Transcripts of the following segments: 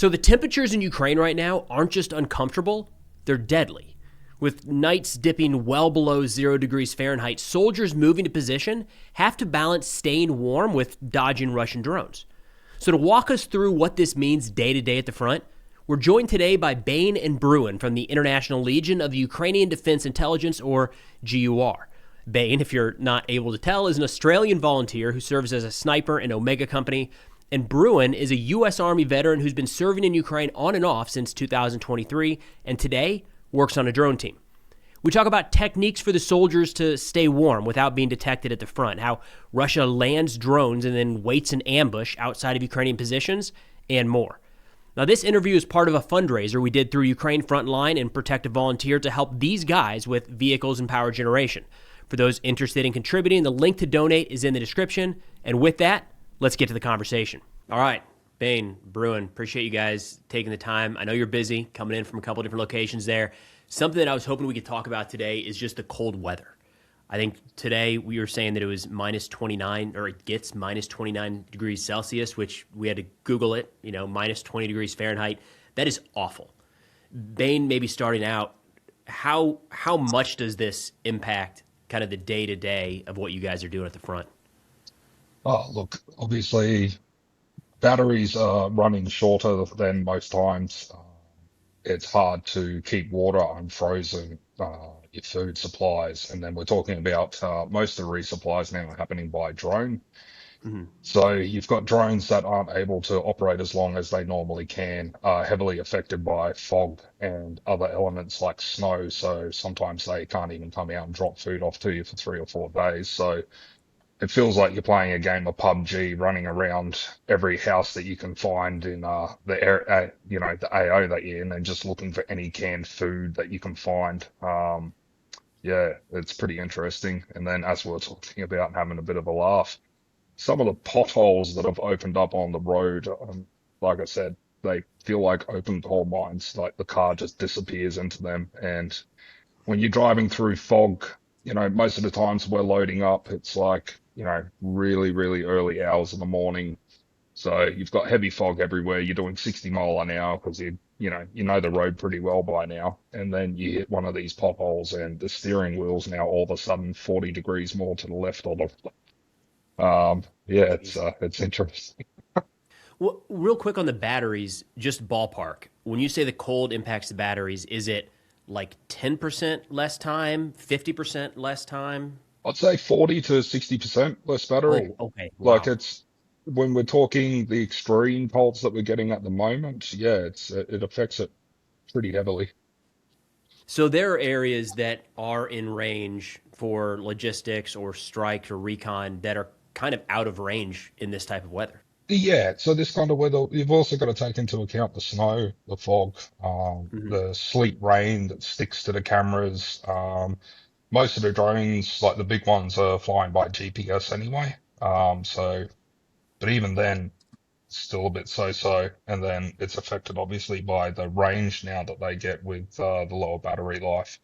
So the temperatures in Ukraine right now aren't just uncomfortable, they're deadly. With nights dipping well below 0 degrees Fahrenheit, soldiers moving to position have to balance staying warm with dodging Russian drones. So to walk us through what this means day to day at the front, we're joined today by Bane and Bruin from the International Legion of the Ukrainian Defense Intelligence, or GUR. Bane, if you're not able to tell, is an Australian volunteer who serves as a sniper in Omega Company, and Bruin is a U.S. Army veteran who's been serving in Ukraine on and off since 2023, and today works on a drone team. We talk about techniques for the soldiers to stay warm without being detected at the front, how Russia lands drones and then waits in ambush outside of Ukrainian positions, and more. Now, this interview is part of a fundraiser we did through Ukraine Frontline and Protect a Volunteer to help these guys with vehicles and power generation. For those interested in contributing, the link to donate is in the description. And with that, let's get to the conversation. All right, Bane, Bruin, appreciate you guys taking the time. I know you're busy, coming in from a couple different locations there. Something that I was hoping we could talk about today is just the cold weather. I think today we were saying that it was minus 29, or it gets minus 29 degrees Celsius, which we had to Google it, minus 20 degrees Fahrenheit. That is awful. Bane, maybe starting out, how much does this impact kind of the day-to-day of what you guys are doing at the front? Oh, look, obviously batteries are running shorter than most times. It's hard to keep water unfrozen, your food supplies. And then we're talking about most of the resupplies now are happening by drone. Mm-hmm. So you've got drones that aren't able to operate as long as they normally can, heavily affected by fog and other elements like snow. So sometimes they can't even come out and drop food off to you for 3 or 4 days. So it feels like you're playing a game of PUBG, running around every house that you can find in the AO that you're in, and just looking for any canned food that you can find. Yeah, it's pretty interesting. And then, as we were talking about and having a bit of a laugh, some of the potholes that have opened up on the road, like I said, they feel like open coal mines. Like the car just disappears into them. And when you're driving through fog, most of the times we're loading up, it's like, really, really early hours in the morning. So you've got heavy fog everywhere. You're doing 60 mile an hour because you know the road pretty well by now. And then you hit one of these potholes and the steering wheel's now all of a sudden 40 degrees more to the left or the yeah, it's interesting. Well, real quick on the batteries, just ballpark. When you say the cold impacts the batteries, is it like 10% less time, 50% less time? I'd say 40 to 60% less battery. Oh, okay. Like Wow. when we're talking the extreme colds that we're getting at the moment, yeah, it affects it pretty heavily. So there are areas that are in range for logistics or strike or recon that are kind of out of range in this type of weather. Yeah, so this kind of weather, you've also got to take into account the snow, the fog, Hmm. the sleet rain that sticks to the cameras. Most of the drones, like the big ones, are flying by GPS anyway. But even then, it's still a bit so-so. And then it's affected obviously by the range now that they get with the lower battery life.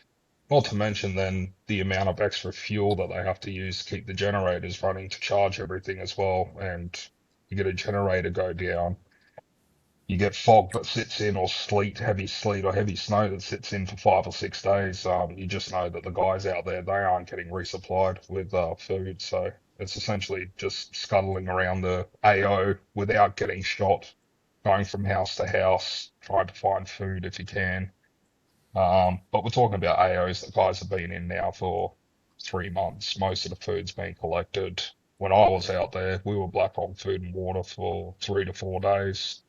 Not to mention then the amount of extra fuel that they have to use to keep the generators running to charge everything as well. And you get a generator go down, you get fog that sits in, or heavy sleet or heavy snow that sits in for 5 or 6 days. You just know that the guys out there, they aren't getting resupplied with food. So it's essentially just scuttling around the AO without getting shot, going from house to house, trying to find food if you can. But we're talking about AOs that guys have been in now for 3 months. Most of the food's been collected. When I was out there, we were black on food and water for 3 to 4 days.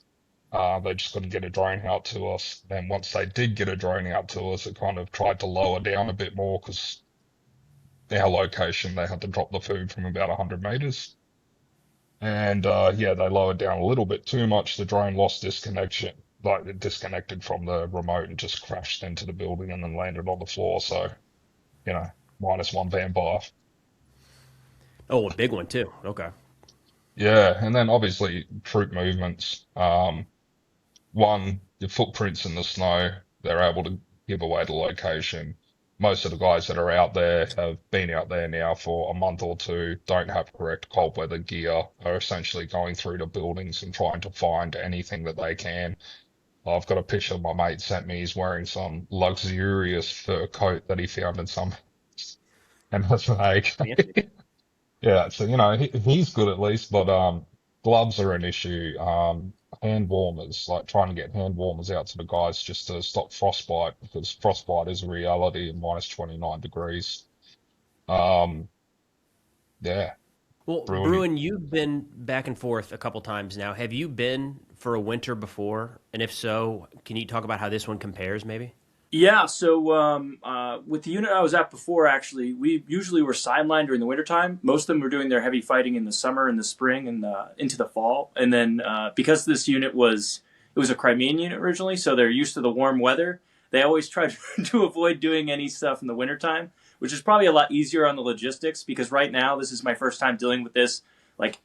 They just couldn't get a drone out to us. Then once they did get a drone out to us, it kind of tried to lower down a bit more because our location, they had to drop the food from about 100 meters. And yeah, they lowered down a little bit too much. The drone lost disconnection, like it disconnected from the remote and just crashed into the building and then landed on the floor. So, you know, -1 vampire. Oh, a big one too. Okay. Yeah, and then obviously troop movements. One, the footprints in the snow, they're able to give away the location. most of the guys that are out there have been out there now for a month or two, don't have correct cold weather gear, are essentially going through the buildings and trying to find anything that they can. I've got a picture my mate sent me. He's wearing some luxurious fur coat that he found in some, and that's like, Fancy. yeah, so he's good at least, but gloves are an issue. Hand warmers, like trying to get hand warmers out to the guys just to stop frostbite because frostbite is a reality at minus 29 degrees. Um, yeah, Well, Bruin. Bruin, you've been back and forth a couple times now. Have you been for a winter before? And if so, can you talk about how this one compares, maybe? Yeah, so with the unit I was at before, actually, we usually were sidelined during the wintertime. Most of them were doing their heavy fighting in the summer and the spring and into the fall. And then because this unit was a Crimean unit originally, so they're used to the warm weather, they always tried to avoid doing any stuff in the wintertime, which is probably a lot easier on the logistics because right now, this is my first time dealing with this, like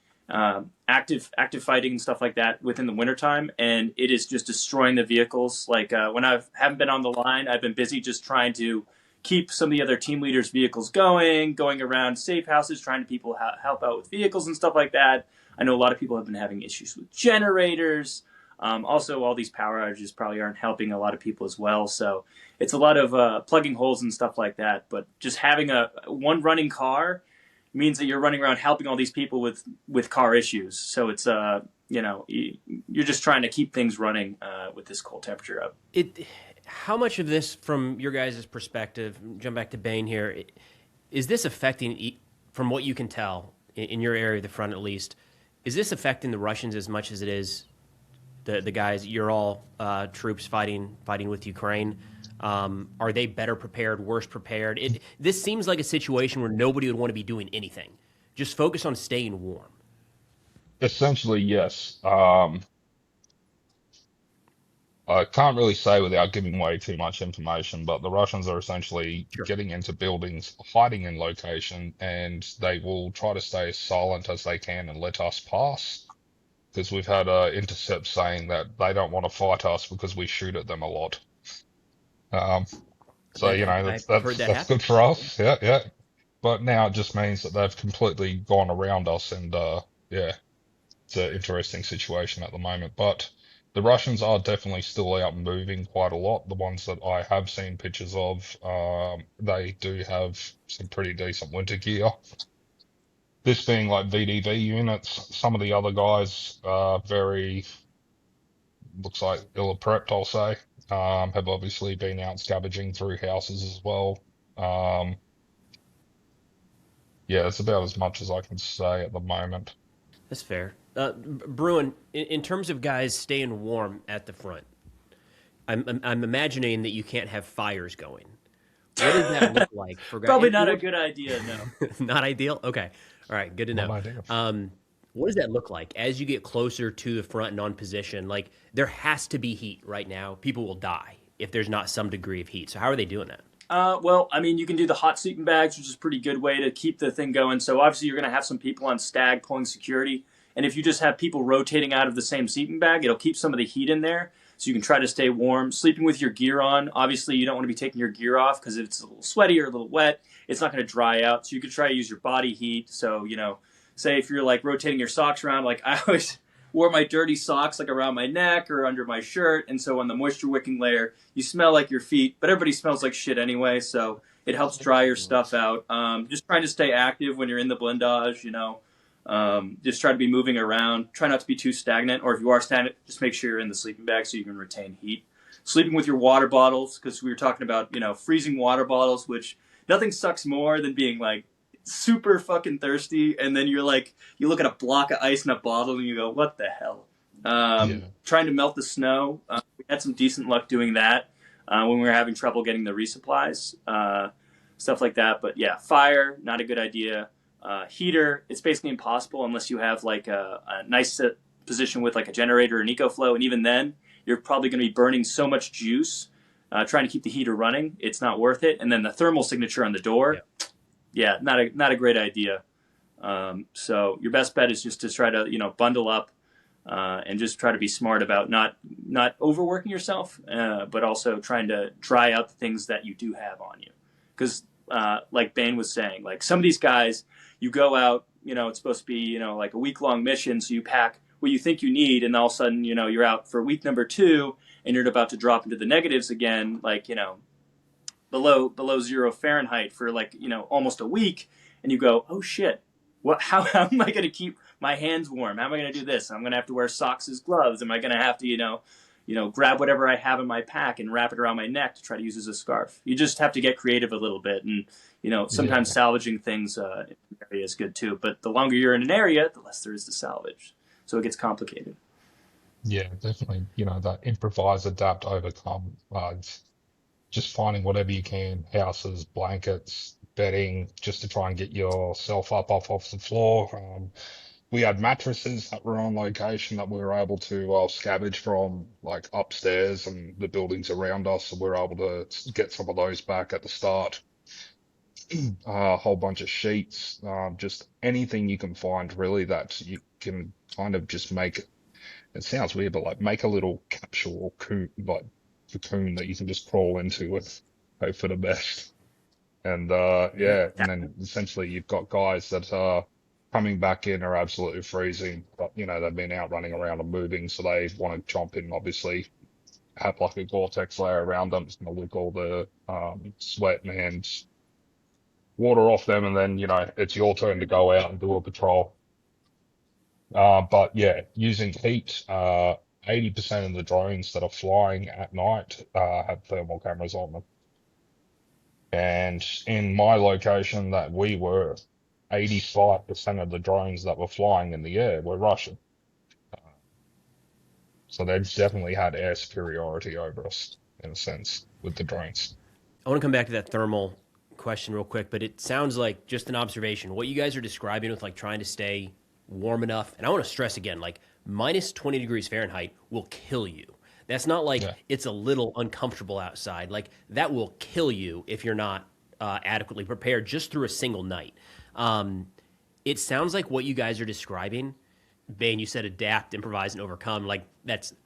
active fighting and stuff like that within the wintertime, and it is just destroying the vehicles. Like when I haven't been on the line, I've been busy just trying to keep some of the other team leaders' vehicles going around safe houses, trying to people help out with vehicles and stuff like that. I know a lot of people have been having issues with generators. Also, all these power outages probably aren't helping a lot of people as well. So it's a lot of plugging holes and stuff like that. But just having one running car means that you're running around helping all these people with car issues. So it's you're just trying to keep things running with this cold temperature up. How much of this, from your guys' perspective, jump back to Bane here, is this affecting, from what you can tell in your area of the front at least, is this affecting the Russians as much as it is the guys, you're all troops fighting with Ukraine? Are they better prepared, worse prepared? This seems like a situation where nobody would want to be doing anything. Just focus on staying warm. Essentially, yes. I can't really say without giving away too much information, but the Russians are essentially Sure. getting into buildings, hiding in location, and they will try to stay as silent as they can and let us pass. Because we've had intercepts saying that they don't want to fight us because we shoot at them a lot. Um, so I've heard that that's happen. good for us. Yeah, yeah. But now it just means that they've completely gone around us, and yeah, it's an interesting situation at the moment. But the Russians are definitely still out moving quite a lot. The ones that I have seen pictures of, they do have some pretty decent winter gear. This being like VDV units, some of the other guys are looks like ill-prepped, I'll say. Have obviously been out scavenging through houses as well. Um, yeah, that's about as much as I can say at the moment. That's fair. Bruin, in terms of guys staying warm at the front, I'm imagining that you can't have fires going. What does that look like for guys? Probably not a good idea, no. Not ideal? Okay. All right. Good to Not know. ideal. What does that look like as you get closer to the front and on position? Like, there has to be heat right now. People will die if there's not some degree of heat. So how are they doing that? Well, I mean, you can do the hot sleeping bags, which is a pretty good way to keep the thing going. So obviously, you're going to have some people on stag pulling security, and if you just have people rotating out of the same sleeping bag, it'll keep some of the heat in there, so you can try to stay warm. Sleeping with your gear on, obviously, you don't want to be taking your gear off because if it's a little sweaty or a little wet, it's not going to dry out. So you could try to use your body heat. So say if you're like rotating your socks around, like I always wore my dirty socks like around my neck or under my shirt, and so on the moisture wicking layer, you smell like your feet, but everybody smells like shit anyway, so it helps dry your stuff out. Just trying to stay active when you're in the blindage, just try to be moving around. Try not to be too stagnant, or if you are stagnant, just make sure you're in the sleeping bag so you can retain heat. Sleeping with your water bottles, because we were talking about, freezing water bottles, which nothing sucks more than being like super fucking thirsty, and then you look at a block of ice in a bottle and you go, what the hell? Yeah. Trying to melt the snow. We had some decent luck doing that when we were having trouble getting the resupplies, stuff like that. But yeah, fire, not a good idea. Heater, it's basically impossible unless you have like a nice position with like a generator or an EcoFlow, and even then, you're probably going to be burning so much juice trying to keep the heater running. It's not worth it. And then the thermal signature on the door. Yeah, not a great idea. So your best bet is just to try to bundle up and just try to be smart about not overworking yourself, but also trying to dry out the things that you do have on you. because like Bane was saying, like some of these guys, you go out, it's supposed to be, like a week-long mission, so you pack what you think you need, and all of a sudden, you're out for week number 2, and you're about to drop into the negatives again, like, below 0 Fahrenheit for like, almost a week, and you go, oh shit, how am I going to keep my hands warm? How am I going to do this? I'm going to have to wear socks as gloves. Am I going to have to, grab whatever I have in my pack and wrap it around my neck to try to use as a scarf? You just have to get creative a little bit. And, sometimes salvaging things in an area is good too. But the longer you're in an area, the less there is to salvage. So it gets complicated. Yeah, definitely. That improvise, adapt, overcome. It's just finding whatever you can, houses, blankets, bedding, just to try and get yourself up off the floor. We had mattresses that were on location that we were able to scavenge from, like upstairs and the buildings around us. So we were able to get some of those back at the start. A whole bunch of sheets, just anything you can find really that you can kind of just make it. It sounds weird, but like make a little capsule or cocoon that you can just crawl into and hope for the best. And and then essentially you've got guys that are coming back in are absolutely freezing, but they've been out running around and moving, so they want to jump in, obviously have like a Gore-Tex layer around them. It's going to lick all the sweat and water off them, and then it's your turn to go out and do a patrol. But yeah, using heat, 80% of the drones that are flying at night have thermal cameras on them. And in my location that we were, 85% of the drones that were flying in the air were Russian. So they've definitely had air superiority over us, in a sense, with the drones. I want to come back to that thermal question real quick, but it sounds like just an observation. What you guys are describing with like trying to stay warm enough, and I want to stress again, like minus 20 degrees Fahrenheit will kill you. That's not like it's a little uncomfortable outside. Like that will kill you if you're not adequately prepared just through a single night. It sounds like what you guys are describing, Bane, you said adapt, improvise, and overcome. Like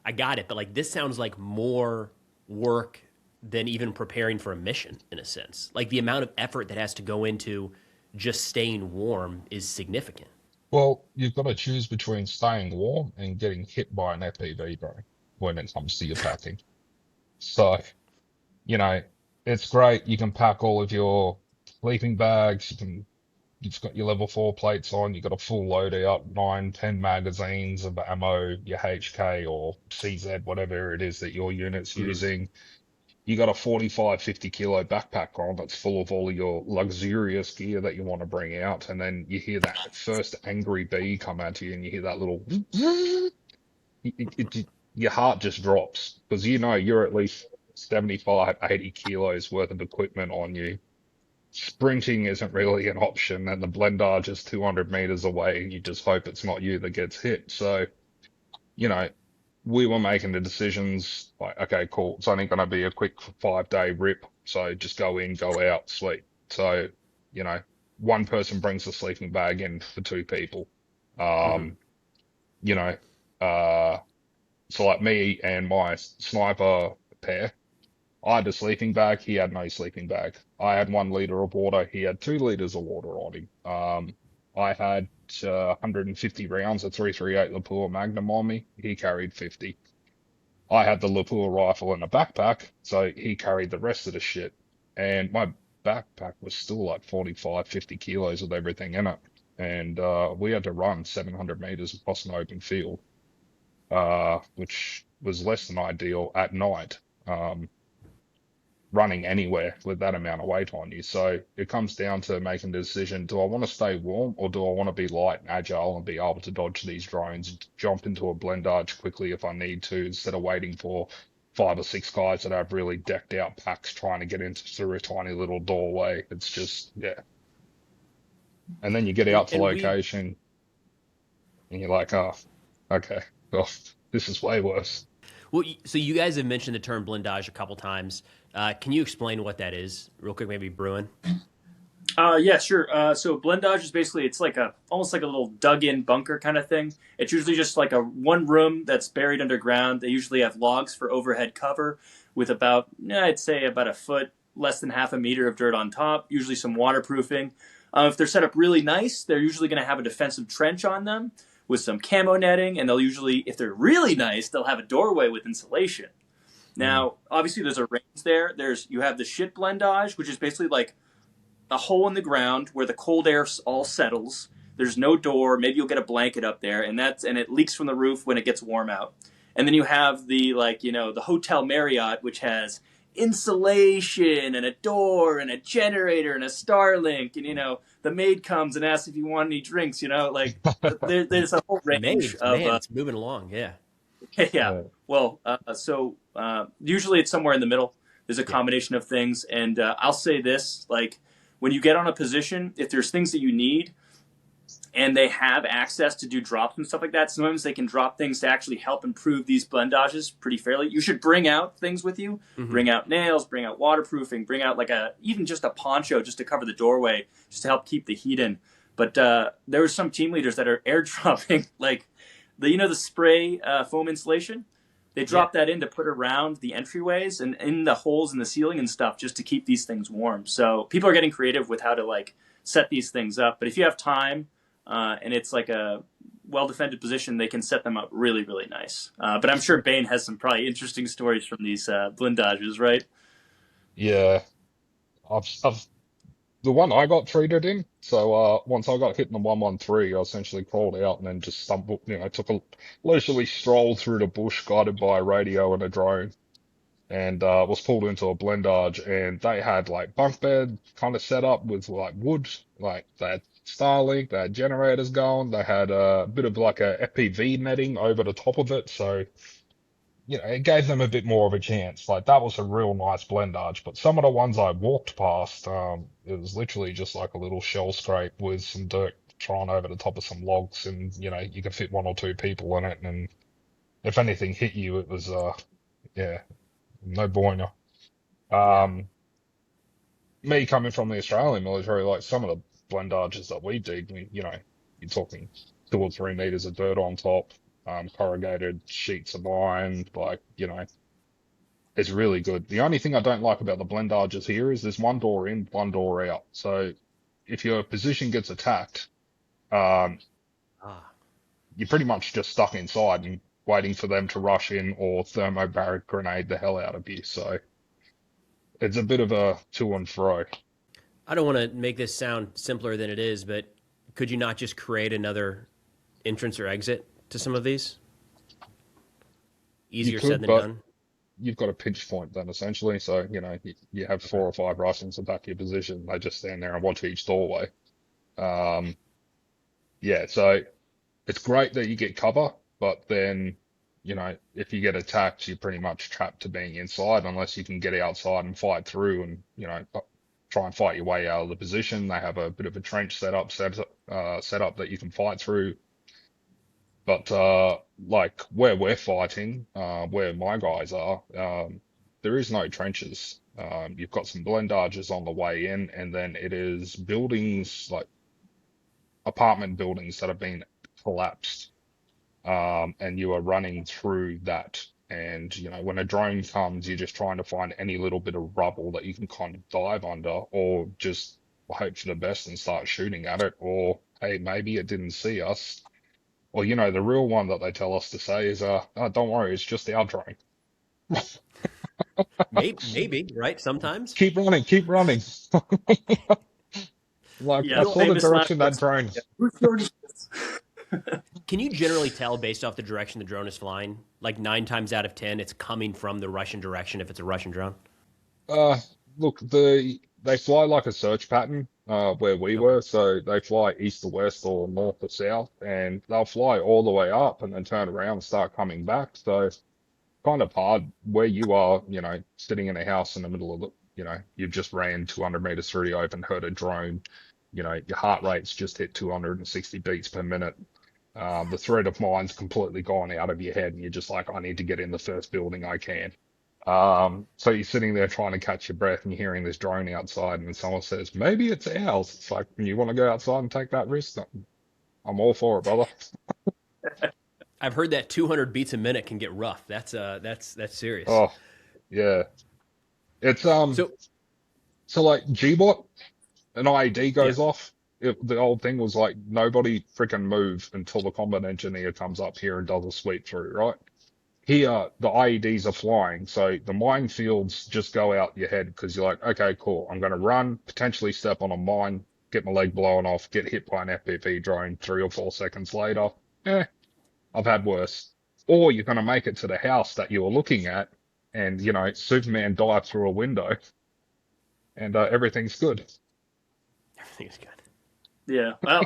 I got it, but like this sounds like more work than even preparing for a mission in a sense. Like the amount of effort that has to go into just staying warm is significant. Well, you've got to choose between staying warm and getting hit by an FPV drone when it comes to your packing. So, it's great. You can pack all of your sleeping bags. You've got your level 4 plates on. You've got a full loadout, 9-10 magazines of ammo, your HK or CZ, whatever it is that your unit's using. You got a 45-50 kilo backpack on that's full of all of your luxurious gear that you want to bring out, and then you hear that first angry bee come at you, and you hear that little, your heart just drops because you're at least 75-80 kilos worth of equipment on you. Sprinting isn't really an option, and the blendage is 200 meters away, and you just hope it's not you that gets hit. So, we were making the decisions like, okay, cool, it's only going to be a quick 5-day rip, so just go in, go out, sleep. So, one person brings the sleeping bag in for 2 people. So like me and my sniper pair, I had a sleeping bag, he had no sleeping bag. I had 1 liter of water, he had 2 liters of water on him. I had 150 rounds of 338 Lapua Magnum on me. He carried 50. I had the Lapua rifle in a backpack, so he carried the rest of the shit. And my backpack was still like 45-50 kilos with everything in it. And we had to run 700 meters across an open field, which was less than ideal at night. Running anywhere with that amount of weight on you. So it comes down to making the decision, do I want to stay warm or do I want to be light and agile and be able to dodge these drones, jump into a blendage quickly if I need to, instead of waiting for 5 or 6 guys that have really decked out packs trying to get into through a tiny little doorway. It's just, And then you get out to location and you're like, oh, okay, well, this is way worse. Well, so you guys have mentioned the term blendage a couple times. Can you explain what that is real quick, maybe Bruin? Yeah, sure. So blendage is basically, it's like almost like a little dug-in bunker kind of thing. It's usually just like one room that's buried underground. They usually have logs for overhead cover with I'd say about a foot less than half a meter of dirt on top, usually some waterproofing. If they're set up really nice, they're usually going to have a defensive trench on them with some camo netting, and they'll usually, if they're really nice, they'll have a doorway with insulation. Now, obviously, there's a range there. You have the shit blendage, which is basically like a hole in the ground where the cold air all settles. There's no door. Maybe you'll get a blanket up there, and it leaks from the roof when it gets warm out. And then you have the the Hotel Marriott, which has insulation and a door and a generator and a Starlink, and the maid comes and asks if you want any drinks. There's a whole range of. It's moving along, yeah. Yeah. Well, so usually it's somewhere in the middle. There's a combination of things, and I'll say this: like when you get on a position, if there's things that you need, and they have access to do drops and stuff like that, sometimes they can drop things to actually help improve these blendages pretty fairly. You should bring out things with you. Mm-hmm. Bring out nails, bring out waterproofing, bring out even just a poncho just to cover the doorway, just to help keep the heat in. But there were some team leaders that are airdropping the spray foam insulation. They drop that in to put around the entryways and in the holes in the ceiling and stuff just to keep these things warm. So people are getting creative with how to set these things up. But if you have time, and it's like a well-defended position, they can set them up really, really nice. But I'm sure Bane has some probably interesting stories from these blindages, right? Yeah. The one I got treated in, so once I got hit in the 113, I essentially crawled out and then just stumbled, took a leisurely stroll through the bush guided by a radio and a drone, and was pulled into a blindage, and they had bunk bed kind of set up with wood, they had Starlink, they had generators going, they had a bit of a FPV netting over the top of it, so it gave them a bit more of a chance. That was a real nice blendage, but some of the ones I walked past, it was literally just a little shell scrape with some dirt thrown over the top of some logs, and you could fit one or two people in it, and if anything hit you, it was no bueno. Me coming from the Australian military, some of the blendages that we dig, you're talking 2 or 3 meters of dirt on top, corrugated sheets of iron, it's really good. The only thing I don't like about the blendages here is there's one door in, one door out. So if your position gets attacked, you're pretty much just stuck inside and waiting for them to rush in or thermobaric grenade the hell out of you. So it's a bit of a to and fro. I don't want to make this sound simpler than it is, but could you not just create another entrance or exit to some of these? Easier said than done. You've got a pinch point then, essentially. So, you have 4 or 5 Russians attack your position. They just stand there and watch each doorway. So it's great that you get cover, but then, if you get attacked, you're pretty much trapped to being inside unless you can get outside and fight through and, try and fight your way out of the position. They have a bit of a trench set up that you can fight through. But where we're fighting, where my guys are, there is no trenches. You've got some blendages on the way in, and then it is buildings, apartment buildings that have been collapsed, and you are running through that. And, when a drone comes, you're just trying to find any little bit of rubble that you can kind of dive under, or just hope for the best and start shooting at it. Or, hey, maybe it didn't see us. Or, the real one that they tell us to say is, oh, don't worry, it's just our drone. maybe, right? Sometimes. Keep running. I saw the direction that drone. Can you generally tell based off the direction the drone is flying? 9 times out of 10, it's coming from the Russian direction if it's a Russian drone? Look, they fly like a search pattern where we were. So they fly east to west or north to south, and they'll fly all the way up and then turn around and start coming back. So kind of hard where you are, sitting in a house in the middle of you've just ran 200 meters through the open, heard a drone, your heart rate's just hit 260 beats per minute. The threat of mind's completely gone out of your head, and you're just like, I need to get in the first building I can. So you're sitting there trying to catch your breath, and you're hearing this drone outside, and someone says, maybe it's ours. It's like, you want to go outside and take that risk? I'm all for it, brother. I've heard that 200 beats a minute can get rough. That's serious. Oh, yeah. It's So So like GBot, an IED Yeah. goes off. The old thing was like nobody freaking move until the combat engineer comes up here and does a sweep through, right? Here, the IEDs are flying, so the minefields just go out your head because you're like, okay, cool, I'm going to run, potentially step on a mine, get my leg blown off, get hit by an FPV drone 3 or 4 seconds later. Eh, I've had worse. Or you're going to make it to the house that you're looking at, and, Superman dive through a window, and everything's good. Everything's good. Yeah. Well,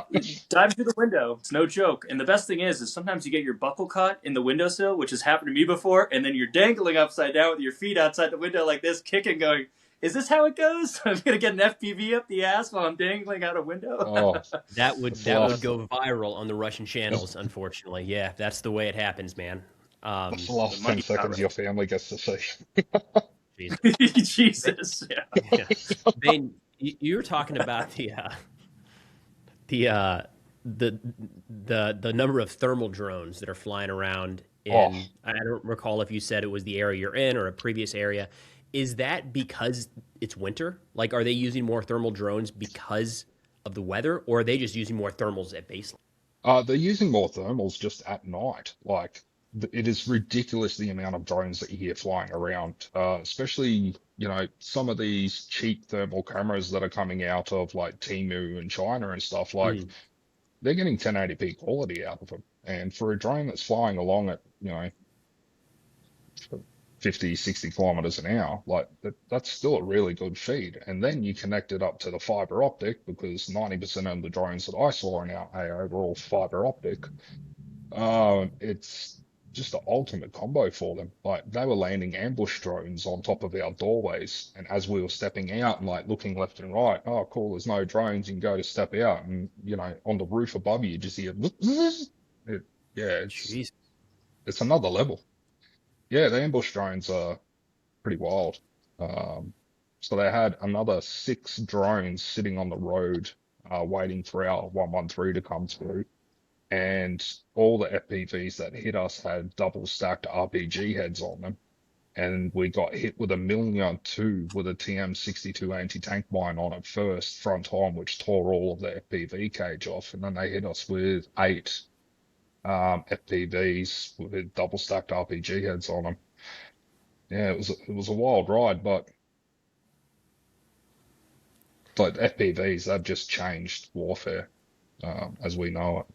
dive through the window. It's no joke. And the best thing is sometimes you get your buckle caught in the windowsill, which has happened to me before, and then you're dangling upside down with your feet outside the window like this, kicking, going, is this how it goes? I'm going to get an FPV up the ass while I'm dangling out a window? Oh, That would go viral on the Russian channels, unfortunately. Yeah, that's the way it happens, man. that's the last 10 seconds your family gets to see. Jesus. Jesus. Yeah. Yeah. Bane, you were talking about the number of thermal drones that are flying around in, I don't recall if you said it was the area you're in or a previous area. Is that because it's winter? Like, are they using more thermal drones because of the weather, or are they just using more thermals at baseline? They're using more thermals just at night. Like, it is ridiculous the amount of drones that you hear flying around, especially, some of these cheap thermal cameras that are coming out of like Temu and China and stuff. Like, they're getting 1080p quality out of them. And for a drone that's flying along at, 50, 60 kilometers an hour, like that's still a really good feed. And then you connect it up to the fiber optic because 90% of the drones that I saw in our AO were all fiber optic. It's just the ultimate combo for them. Like they were landing ambush drones on top of our doorways, and as we were stepping out and like looking left and right, oh cool, there's no drones. You can go to step out, and on the roof above you, just hear. Jeez. It's another level. Yeah, the ambush drones are pretty wild. So they had another 6 drones sitting on the road, waiting for our 113 to come through. And all the FPVs that hit us had double stacked RPG heads on them. And we got hit with a Million 2 with a TM62 anti-tank mine on it first, front on, which tore all of the FPV cage off. And then they hit us with 8 FPVs with double stacked RPG heads on them. Yeah, it was a wild ride, but like FPVs, they've just changed warfare as we know it.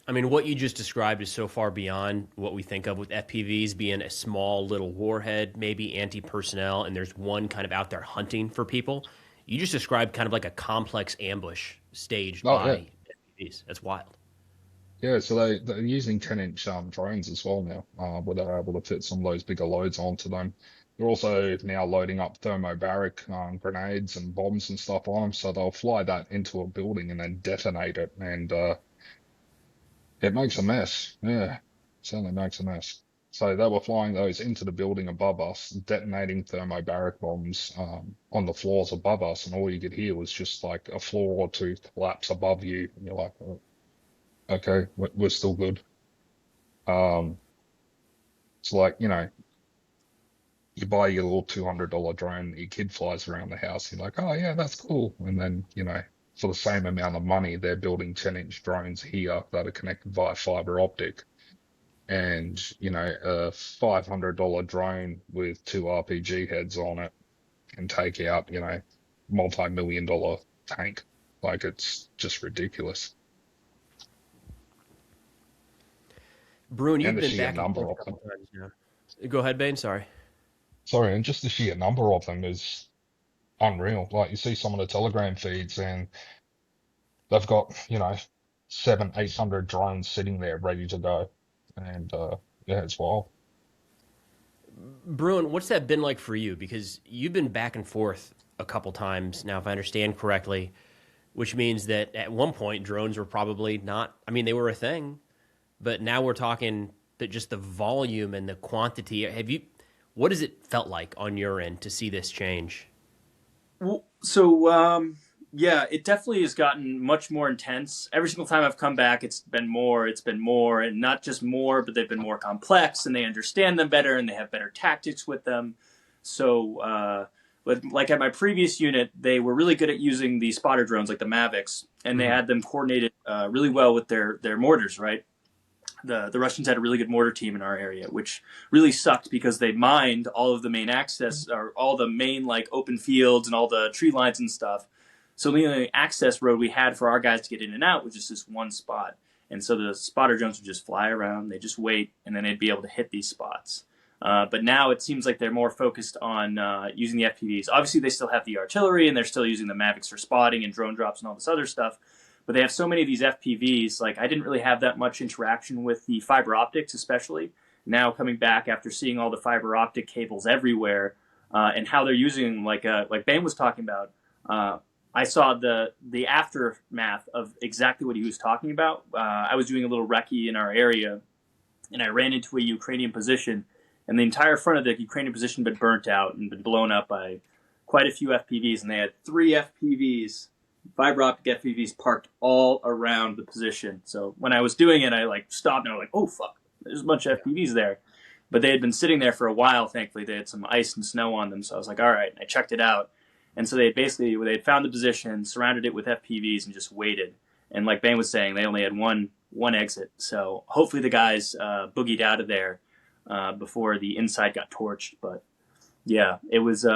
I mean, what you just described is so far beyond what we think of with FPVs being a small little warhead, maybe anti-personnel, and there's one kind of out there hunting for people. You just described kind of like a complex ambush staged by FPVs. That's wild. Yeah, so they're using 10-inch drones as well now, where they're able to fit some of those bigger loads onto them. They're also now loading up thermobaric grenades and bombs and stuff on them, so they'll fly that into a building and then detonate it, and it makes a mess. Yeah, certainly makes a mess. So they were flying those into the building above us, detonating thermobaric bombs on the floors above us, and all you could hear was just like a floor or two collapse above you, and you're like, oh, okay, we're still good. It's like, you buy your little $200 drone that your kid flies around the house. You're like, oh yeah, that's cool. And then, for the same amount of money, they're building 10-inch drones here that are connected via fiber optic. And, a $500 drone with 2 RPG heads on it can take out, multi-million-dollar tank. Like, it's just ridiculous. Bruin, you've And the been sheer back and number forth of a them. couple times now. Go ahead, Bane. Sorry. Sorry, and just the sheer number of them is unreal. Like, you see some of the Telegram feeds and they've got, 700, 800 drones sitting there ready to go. And, yeah, it's wild. Bruin, what's that been like for you? Because you've been back and forth a couple times now, if I understand correctly, which means that at one point drones were probably not, I mean, they were a thing, but now we're talking that just the volume and the quantity. What has it felt like on your end to see this change? Well, so, yeah, it definitely has gotten much more intense. Every single time I've come back, it's been more, and not just more, but they've been more complex, and they understand them better, and they have better tactics with them. So But like at my previous unit, they were really good at using the spotter drones, like the Mavics, and they had them coordinated really well with their mortars, right? The Russians had a really good mortar team in our area, which really sucked because they mined all of the main access, or all the main like open fields and all the tree lines and stuff. So the only access road we had for our guys to get in and out was just this one spot. And so the spotter drones would just fly around, they just wait, and then they'd be able to hit these spots. But now it seems like they're more focused on using the FPVs. Obviously, they still have the artillery, and they're still using the Mavics for spotting and drone drops and all this other stuff. But they have so many of these FPVs. Like I didn't really have that much interaction with the fiber optics, especially now coming back after seeing all the fiber optic cables everywhere and how they're using like Bane was talking about. I saw the aftermath of exactly what he was talking about. I was doing a little recce in our area, and I ran into a Ukrainian position, and the entire front of the Ukrainian position had been burnt out and been blown up by quite a few FPVs, and they had 3 FPVs. Fiber optic FPVs parked all around the position. So when I was doing it, I like stopped and I was like, oh fuck, there's a bunch of FPVs there. But they had been sitting there for a while, thankfully. They had some ice and snow on them. So I was like, all right. And I checked it out. And so they had found the position, surrounded it with FPVs, and just waited. And like Bane was saying, they only had one exit. So hopefully the guys boogied out of there before the inside got torched. But yeah, it was,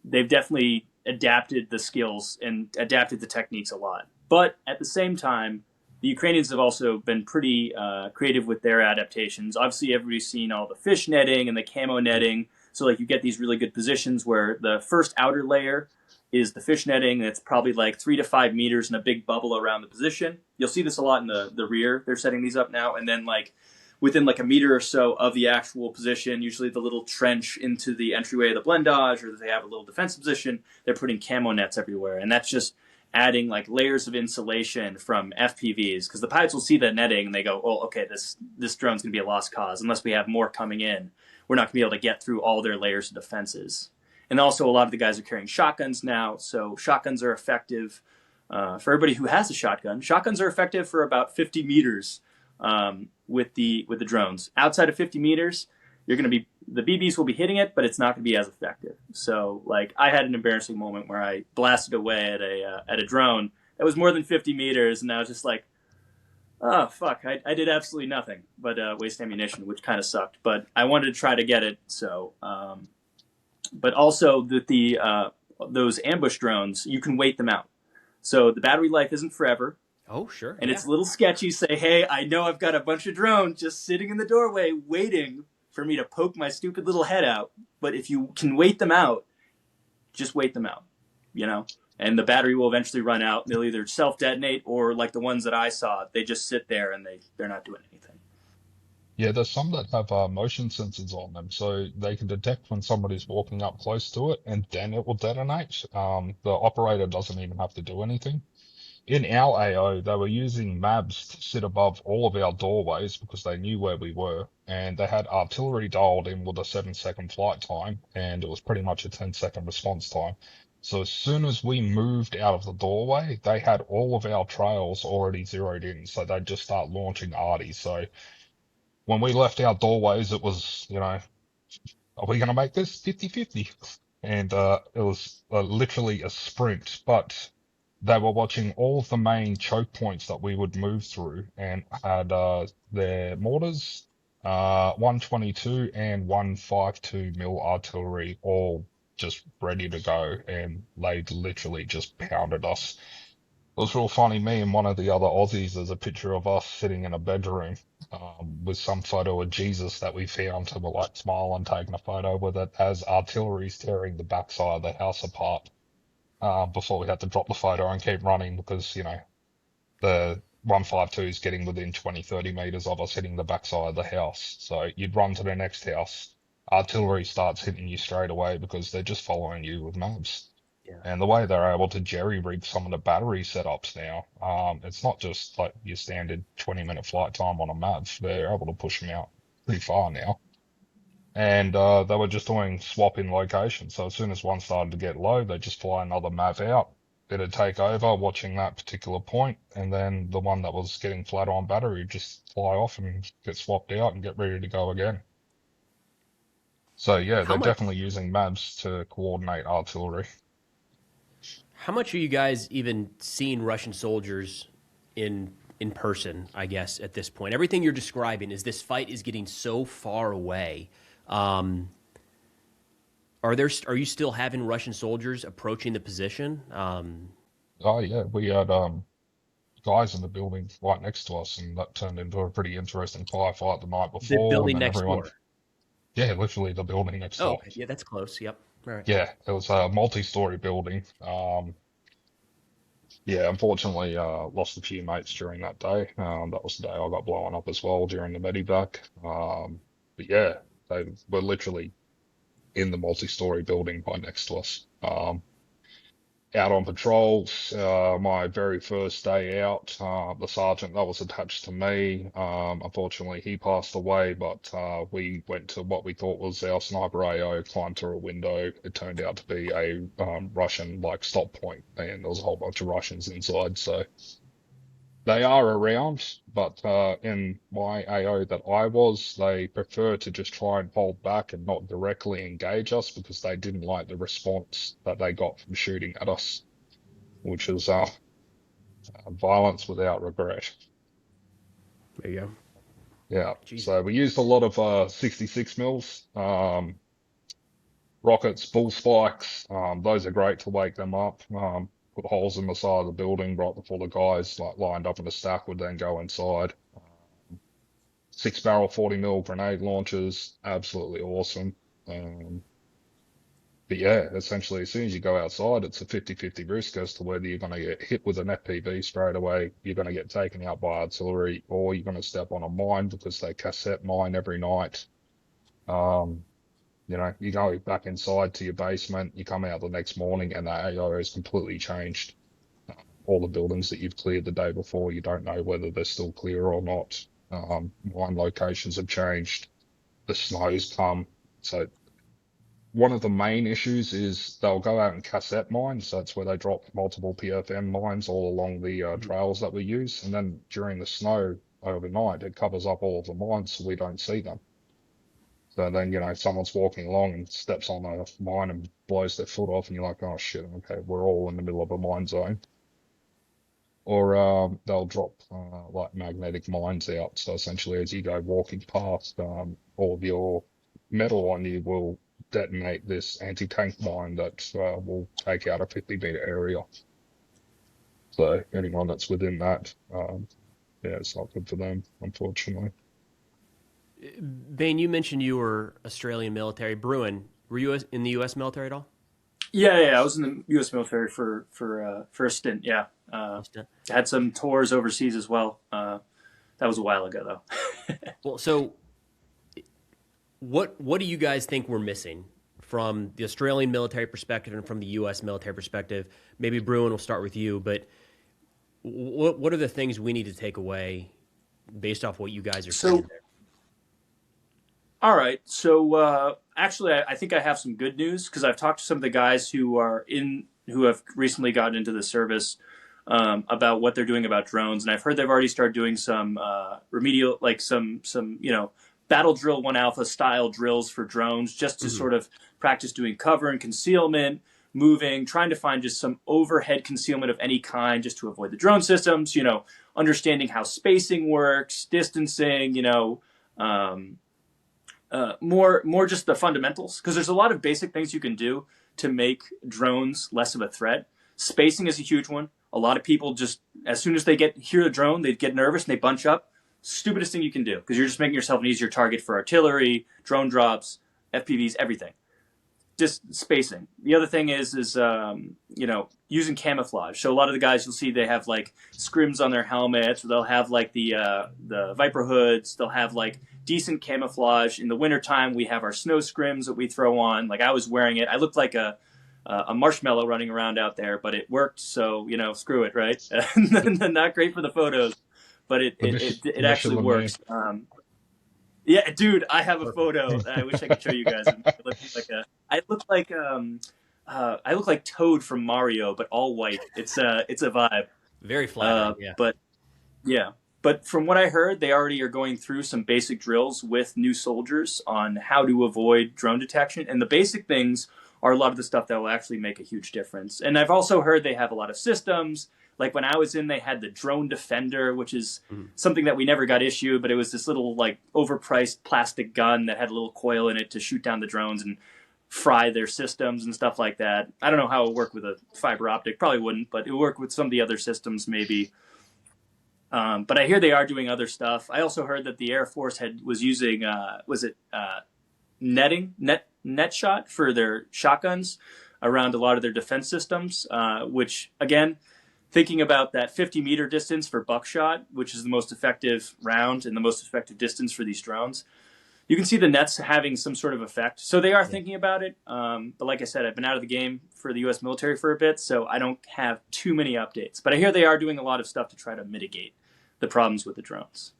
they've definitely adapted the skills and adapted the techniques a lot. But at the same time, the Ukrainians have also been pretty creative with their adaptations. Obviously, everybody's seen all the fish netting and the camo netting. So like you get these really good positions where the first outer layer is the fish netting. That's probably like 3 to 5 meters in a big bubble around the position. You'll see this a lot in the rear. They're setting these up now. And then like within like a meter or so of the actual position, usually the little trench into the entryway of the blendage, or they have a little defensive position, they're putting camo nets everywhere. And that's just adding like layers of insulation from FPVs, because the pilots will see that netting and they go, oh, okay, this drone's going to be a lost cause. Unless we have more coming in, we're not going to be able to get through all their layers of defenses. And also a lot of the guys are carrying shotguns now, so shotguns are effective. For everybody who has a shotgun, shotguns are effective for about 50 meters with the drones. Outside of 50 meters, the BBs will be hitting it, but it's not going to be as effective. So, like, I had an embarrassing moment where I blasted away at a drone that was more than 50 meters, and I was just like, oh fuck, I did absolutely nothing but waste ammunition, which kind of sucked. But I wanted to try to get it. So, but also those ambush drones, you can wait them out. So the battery life isn't forever. Oh, sure. And it's a little sketchy. Say, hey, I know I've got a bunch of drones just sitting in the doorway waiting for me to poke my stupid little head out. But if you can wait them out, just wait them out, you know? And the battery will eventually run out. They'll either self-detonate or, like the ones that I saw, they just sit there and they're not doing anything. Yeah, there's some that have motion sensors on them, so they can detect when somebody's walking up close to it, and then it will detonate. The operator doesn't even have to do anything. In our AO, they were using MABs to sit above all of our doorways because they knew where we were, and they had artillery dialed in with a 7-second flight time, and it was pretty much a 10-second response time. So as soon as we moved out of the doorway, they had all of our trails already zeroed in, so they'd just start launching arties. So when we left our doorways, it was, are we going to make this 50-50? And it was literally a sprint, but they were watching all of the main choke points that we would move through and had their mortars, 122 and 152 mil artillery all just ready to go, and they literally just pounded us. It was real funny. Me and one of the other Aussies, there's a picture of us sitting in a bedroom with some photo of Jesus that we found, and we're like smiling, taking a photo with it as artillery's tearing the backside of the house apart. Before we had to drop the photo and keep running because, the 152 is getting within 20-30 meters of us hitting the backside of the house. So you'd run to the next house. Artillery starts hitting you straight away because they're just following you with maps. Yeah. And the way they're able to jerry-rig some of the battery setups now, it's not just like your standard 20-minute flight time on a map. They're able to push them out pretty far now. And they were just doing swap in location. So as soon as one started to get low, they just fly another MAV out. It'd take over watching that particular point, and then the one that was getting flat on battery would just fly off and get swapped out and get ready to go again. So yeah, How they're much definitely using maps to coordinate artillery. how much are you guys even seeing Russian soldiers in person, I guess, at this point? Everything you're describing is this fight is getting so far away. Um, are you still having Russian soldiers approaching the position? Oh yeah, we had guys in the building right next to us, and that turned into a pretty interesting firefight the night The before. And building then next everyone, door. yeah, literally the building next Oh, door. okay. Yeah, that's close. Yep. All right. Yeah, it was a multi-story building. Yeah, unfortunately, lost a few mates during that day. That was the day I got blown up as well during the medevac. But yeah, they were literally in the multi-story building right next to us. Out on patrols, my very first day out, the sergeant that was attached to me, unfortunately he passed away, but we went to what we thought was our sniper AO, climbed through a window. It turned out to be a Russian like stop point, and there was a whole bunch of Russians inside. So they are around, but in my AO that I was, they prefer to just try and hold back and not directly engage us because they didn't like the response that they got from shooting at us, which is violence without regret. There you go. Yeah, Jesus. so we used a lot of 66 mils, rockets, bull spikes. Those are great to wake them up. Put holes in the side of the building right before the guys like lined up in a stack would then go inside. 6 barrel 40 mil grenade launchers, absolutely awesome. But yeah, essentially, as soon as you go outside, it's a 50-50 risk as to whether you're going to get hit with an FPV straight away, you're going to get taken out by artillery, or you're going to step on a mine because they cassette mine every night. You go back inside to your basement, you come out the next morning, and the AO is completely changed. All the buildings that you've cleared the day before, you don't know whether they're still clear or not. Mine locations have changed. The snow's come. So one of the main issues is they'll go out and cassette mine. So that's where they drop multiple PFM mines all along the trails that we use. And then during the snow overnight, it covers up all of the mines so we don't see them. So then, someone's walking along and steps on a mine and blows their foot off, and you're like, oh shit, okay, we're all in the middle of a mine zone. Or they'll drop like magnetic mines out. So essentially, as you go walking past, all of your metal on you will detonate this anti-tank mine that will take out a 50-meter area. So anyone that's within that, yeah, it's not good for them, unfortunately. Bane, you mentioned you were Australian military. Bruin, were you in the U.S. military at all? Yeah. I was in the U.S. military for a stint. Yeah, had some tours overseas as well. That was a while ago, though. Well, so what do you guys think we're missing from the Australian military perspective and from the U.S. military perspective? Maybe Bruin, will start with you, but what are the things we need to take away based off what you guys are saying there? All right. So actually, I think I have some good news because I've talked to some of the guys who have recently gotten into the service about what they're doing about drones, and I've heard they've already started doing some remedial, like some battle drill 1 alpha style drills for drones, just to sort of practice doing cover and concealment, moving, trying to find just some overhead concealment of any kind, just to avoid the drone systems. Understanding how spacing works, distancing. More just the fundamentals, because there's a lot of basic things you can do to make drones less of a threat. Spacing is a huge one. A lot of people just, as soon as they hear the drone, they get nervous and they bunch up. Stupidest thing you can do, because you're just making yourself an easier target for artillery, drone drops, FPVs, everything. Just spacing. The other thing is using camouflage. So a lot of the guys you'll see, they have like scrims on their helmets, or they'll have like the Viper hoods. They'll have like decent camouflage. In the wintertime, we have our snow scrims that we throw on. Like I was wearing it. I looked like a marshmallow running around out there, but it worked. So, screw it, right? Not great for the photos, but it actually works. Yeah, dude, I have a photo that I wish I could show you guys. I look like Toad from Mario, but all white. It's a vibe. Very flattering, yeah. But yeah. But from what I heard, they already are going through some basic drills with new soldiers on how to avoid drone detection. And the basic things are a lot of the stuff that will actually make a huge difference. And I've also heard they have a lot of systems. Like when I was in, they had the Drone Defender, which is something that we never got issued, but it was this little like overpriced plastic gun that had a little coil in it to shoot down the drones and fry their systems and stuff like that. I don't know how it would work with a fiber optic. Probably wouldn't, but it would work with some of the other systems maybe. But I hear they are doing other stuff. I also heard that the Air Force was using net shot for their shotguns around a lot of their defense systems, which again, thinking about that 50-meter distance for buckshot, which is the most effective round and the most effective distance for these drones, you can see the nets having some sort of effect. So they are thinking about it. But like I said, I've been out of the game for the U.S. military for a bit, so I don't have too many updates. But I hear they are doing a lot of stuff to try to mitigate the problems with the drones.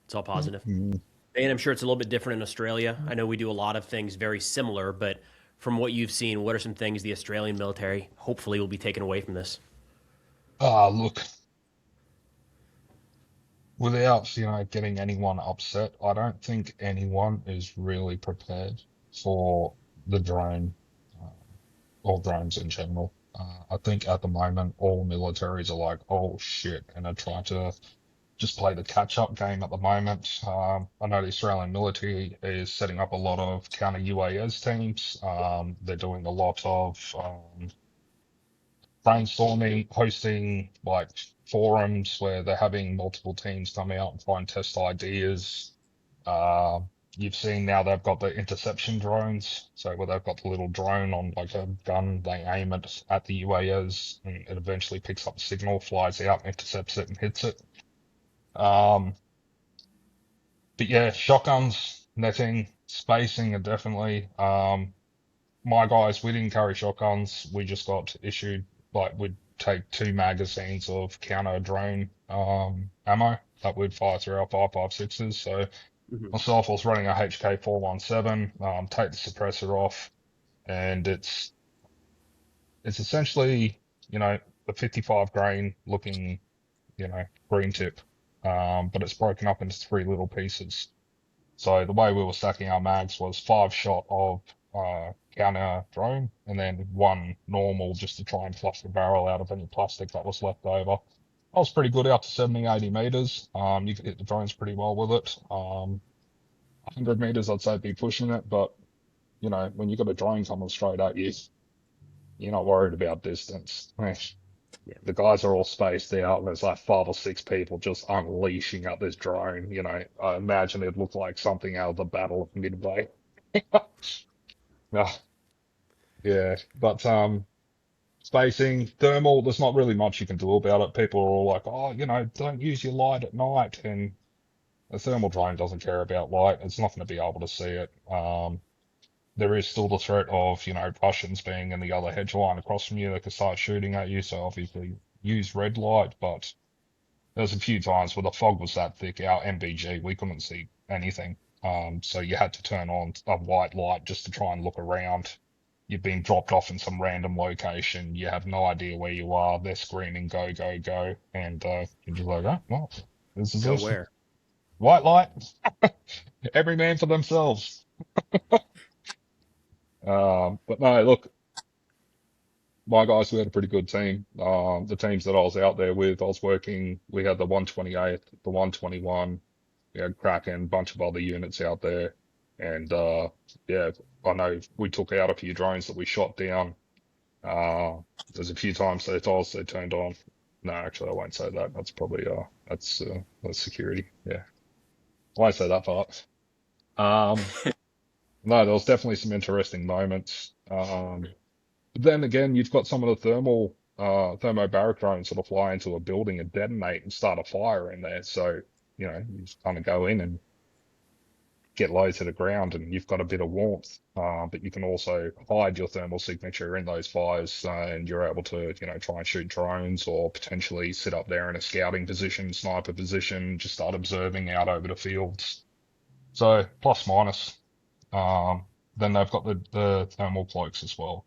It's all positive. And I'm sure it's a little bit different in Australia. I know we do a lot of things very similar, but from what you've seen, what are some things the Australian military hopefully will be taken away from this? Look, without, getting anyone upset, I don't think anyone is really prepared for the drone, or drones in general. I think at the moment, all militaries are like, oh shit, and are trying to just play the catch-up game at the moment. I know the Australian military is setting up a lot of counter-UAS teams. They're doing a lot of brainstorming, hosting like forums where they're having multiple teams come out and try and test ideas. You've seen now they've got the interception drones, so where they've got the little drone on like a gun, they aim it at the UAS and it eventually picks up the signal, flies out, intercepts it and hits it. But yeah, shotguns, netting, spacing are definitely, my guys, we didn't carry shotguns. We just got issued, like we'd take 2 magazines of counter drone, ammo that we'd fire through our 5.56s. So myself, I was running a HK 417, take the suppressor off, and it's essentially, a 55 grain looking, green tip. But it's broken up into 3 little pieces. So the way we were stacking our mags was 5 shot of counter drone and then 1 normal just to try and flush the barrel out of any plastic that was left over. I was pretty good out to 70, 80 meters. You could hit the drones pretty well with it. 100 meters, I'd say be pushing it, but when you got a drone coming straight at you, you're not worried about distance. Yeah, the guys are all spaced out, and there's like 5 or 6 people just unleashing at this drone. I imagine it looked like something out of the Battle of Midway. Yeah, but spacing, thermal, there's not really much you can do about it. People are all like, oh, don't use your light at night, and a thermal drone doesn't care about light. It's not going to be able to see it. There is still the threat of, Russians being in the other hedge line across from you. They could start shooting at you, so obviously use red light, but there's a few times where the fog was that thick, our MBG, we couldn't see anything. So you had to turn on a white light just to try and look around. You've been dropped off in some random location. You have no idea where you are. They're screaming, go, go, go. And you're just like, oh, well, this is Go it. where? White light. Every man for themselves. But no, look, my guys, we had a pretty good team. The teams that I was out there with, we had the 128th, the 121, we had Kraken, a bunch of other units out there. And yeah, I know we took out a few drones that we shot down. There's a few times they told us they turned on. No, actually, I won't say that. That's probably, that's security. Yeah. I won't say that part. No, there was definitely some interesting moments. But then again, you've got some of the thermobaric drones sort of fly into a building and detonate and start a fire in there. So, you just kind of go in and get low to the ground and you've got a bit of warmth. But you can also hide your thermal signature in those fires and you're able to, try and shoot drones or potentially sit up there in a scouting position, sniper position, just start observing out over the fields. So plus minus. Then they've got the thermal cloaks as well.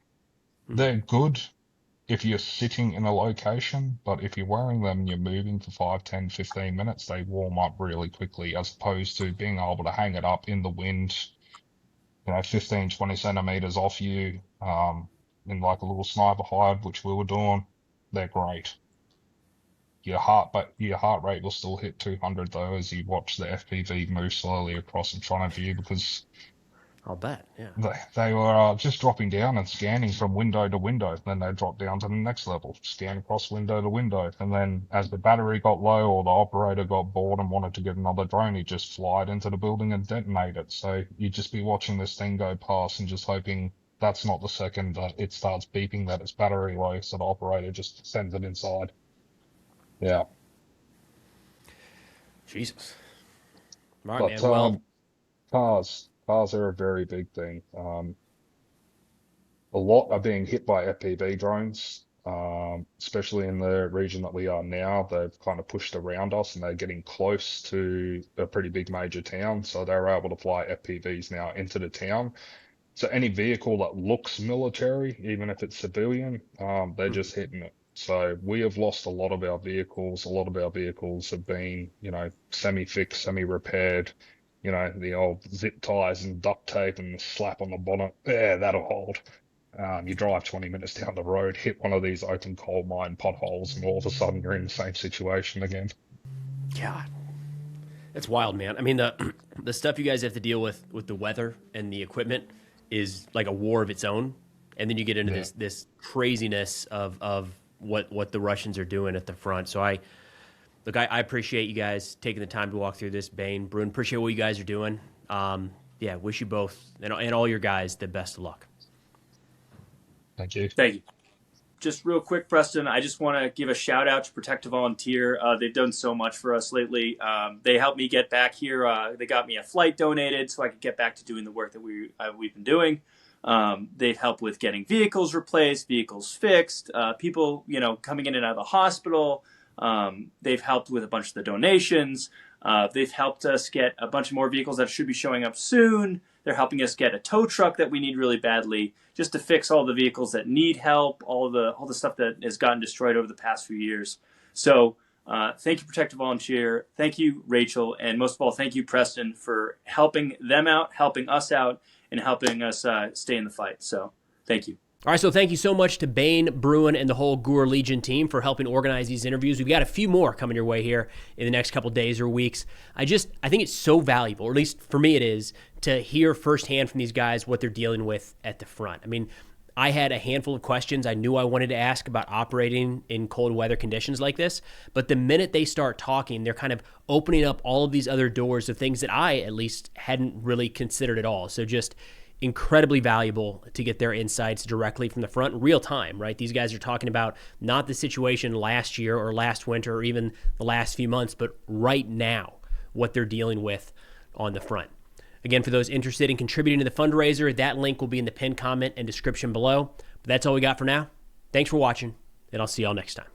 They're good, if you're sitting in a location, but if you're wearing them and you're moving for 5, 10, 15 minutes, they warm up really quickly, as opposed to being able to hang it up in the wind, 15, 20 centimeters off you, in like a little sniper hide, which we were doing. They're great. Your heart rate will still hit 200 though, as you watch the FPV move slowly across in front of you, because I'll bet, yeah. they were just dropping down and scanning from window to window. Then they dropped down to the next level, scan across window to window. And then as the battery got low or the operator got bored and wanted to get another drone, he'd just fly it into the building and detonate it. So you'd just be watching this thing go past and just hoping that's not the second that it starts beeping that it's battery low, so the operator just sends it inside. Yeah. Jesus. All right, man. Well, cars are a very big thing. A lot are being hit by FPV drones, especially in the region that we are now. They've kind of pushed around us and they're getting close to a pretty big major town, so they're able to fly FPVs now into the town. So any vehicle that looks military, even if it's civilian, they're just hitting it. So we have lost a lot of our vehicles. A lot of our vehicles have been, semi-fixed, semi-repaired, the old zip ties and duct tape and slap on the bonnet. Yeah, that'll hold. You drive 20 minutes down the road, hit one of these open coal mine potholes, and all of a sudden you're in the same situation again. God, that's wild, man. I mean, the stuff you guys have to deal with the weather and the equipment is like a war of its own. And then you get into this craziness of what the Russians are doing at the front. So I appreciate you guys taking the time to walk through this. Bane, Bruin, appreciate what you guys are doing. Wish you both and all your guys the best of luck. Thank you. Thank you. Just real quick, Preston, I just want to give a shout out to Protect to Volunteer. They've done so much for us lately. They helped me get back here. They got me a flight donated so I could get back to doing the work that we've been doing. They've helped with getting vehicles replaced, vehicles fixed, people, coming in and out of the hospital. They've helped with a bunch of the donations. They've helped us get a bunch of more vehicles that should be showing up soon. They're helping us get a tow truck that we need really badly, just to fix all the vehicles that need help, all the stuff that has gotten destroyed over the past few years. So thank you, Protect to Volunteer. Thank you, Rachel. And most of all, thank you, Preston, for helping them out, helping us out, and helping us stay in the fight. So thank you. All right, so thank you so much to Bane, Bruin, and the whole GUR Legion team for helping organize these interviews. We've got a few more coming your way here in the next couple days or weeks. I think it's so valuable, or at least for me it is, to hear firsthand from these guys what they're dealing with at the front. I mean, I had a handful of questions I knew I wanted to ask about operating in cold weather conditions like this, but the minute they start talking, they're kind of opening up all of these other doors of things that I, at least, hadn't really considered at all. So just incredibly valuable to get their insights directly from the front in real time, right? These guys are talking about not the situation last year or last winter or even the last few months, but right now, what they're dealing with on the front. Again, for those interested in contributing to the fundraiser, that link will be in the pinned comment and description below. But that's all we got for now. Thanks for watching, and I'll see y'all next time.